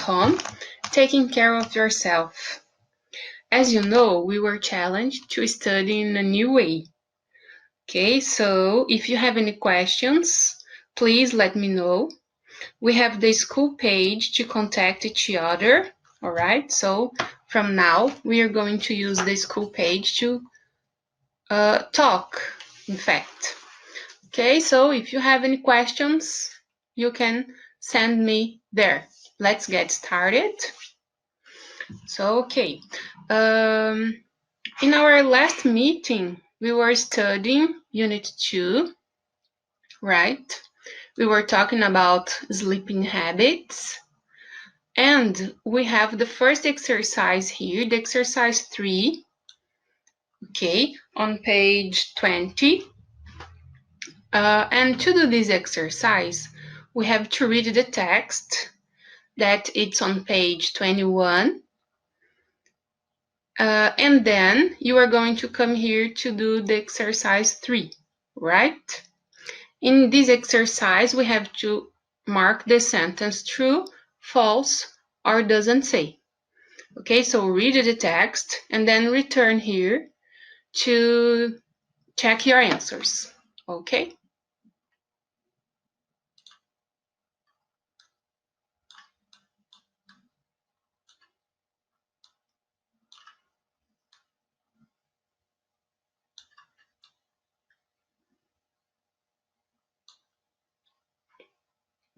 home, taking care of yourself. As you know, we were challenged to study in a new way. Okay, so if you have any questions, please let me know. We have the school page to contact each other, all right? So from now, we are going to use the school page to talk, in fact. Okay, so if you have any questions, you can send me there. Let's get started. So, okay. In our last meeting, we were studying Unit 2, right? We were talking about sleeping habits. And we have the first exercise here, the exercise 3, okay, on page 20. And to do this exercise, we have to read the text that it's on page 21. And then you are going to come here to do the exercise 3, right? In this exercise, we have to mark the sentence true, false, or doesn't say. Okay, so read the text and then return here to check your answers. Okay?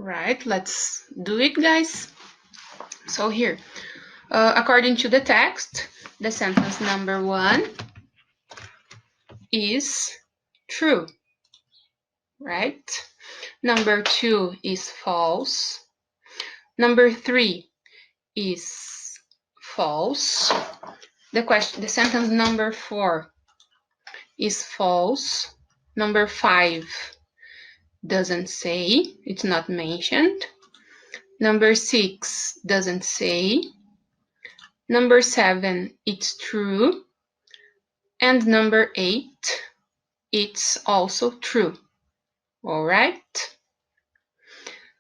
Right, let's do it, guys. So here, according to the text, the sentence number 1 is true, right? Number 2 is false. Number 3 is false. The sentence number 4 is false. Number 5 doesn't say, it's not mentioned. Number 6 doesn't say. Number 7, it's true. And number 8, it's also true. All right?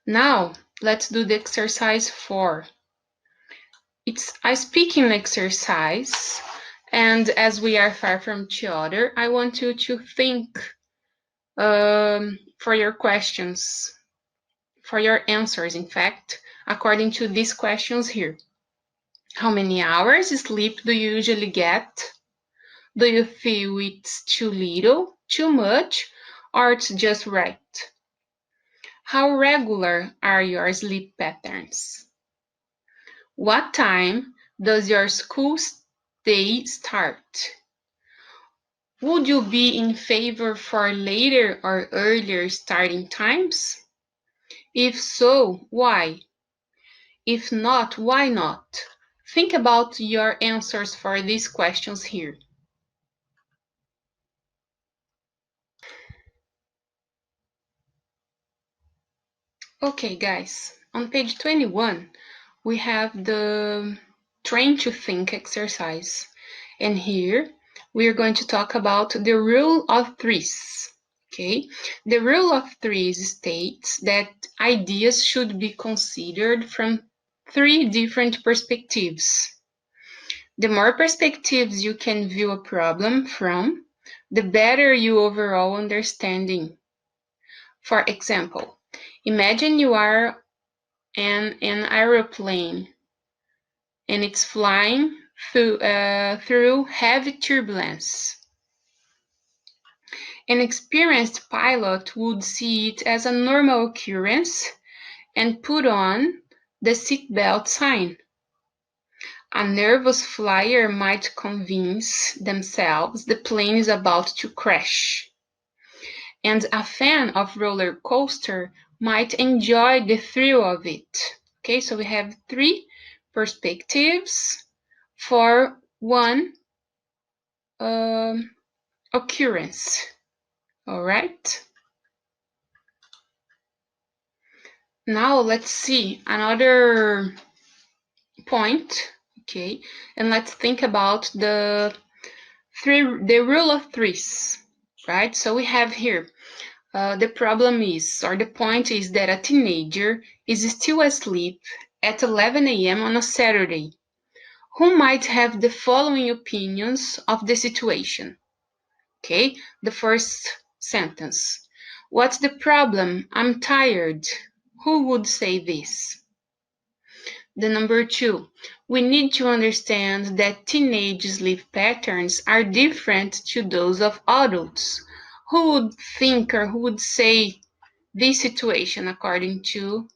Now, let's do the exercise 4. It's a speaking exercise, and as we are far from each other, I want you to think for your questions, for your answers, in fact, according to these questions here. How many hours sleep do you usually get? Do you feel it's too little, too much, or it's just right? How regular are your sleep patterns? What time does your school day start? Would you be in favor for later or earlier starting times? If so, why? If not, why not? Think about your answers for these questions here. Okay, guys, on page 21, we have the train to think exercise. And here, we are going to talk about the rule of threes. Okay, the rule of threes states that ideas should be considered from 3 different perspectives. The more perspectives you can view a problem from, the better your overall understanding. For example, imagine you are in an aeroplane and it's flying through heavy turbulence. An experienced pilot would see it as a normal occurrence and put on the seatbelt sign. A nervous flyer might convince themselves the plane is about to crash. And a fan of roller coaster might enjoy the thrill of it. Okay, so we have 3 perspectives for one occurrence. All right. Now let's see another point. Okay, and let's think about the rule of threes, right? So we have here the problem is, or the point is that a teenager is still asleep at 11 a.m. on a Saturday, who might have the following opinions of the situation. Okay, the first sentence. What's the problem? I'm tired. Who would say this? The number 2. We need to understand that teenage sleep patterns are different to those of adults. Who would think or who would say this situation according to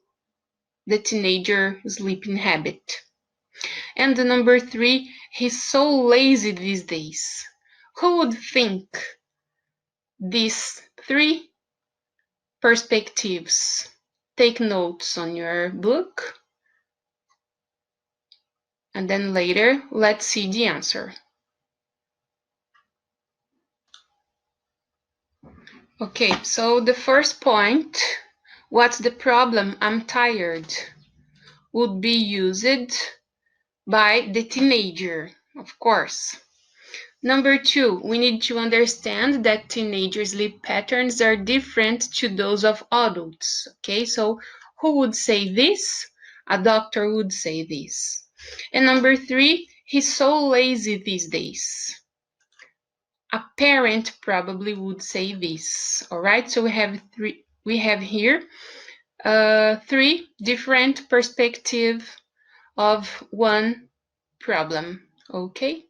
the teenager sleeping habit? And the number 3, he's so lazy these days. Who would think these 3 perspectives? Take notes on your book, and then later let's see the answer. Okay, so the first point, what's the problem? I'm tired, would be used by the teenager, of course. Number 2, we need to understand that teenager sleep patterns are different to those of adults. Okay, so who would say this? A doctor would say this. And number 3, he's so lazy these days. A parent probably would say this. All right, so we have here 3 different perspectives of one problem. Okay.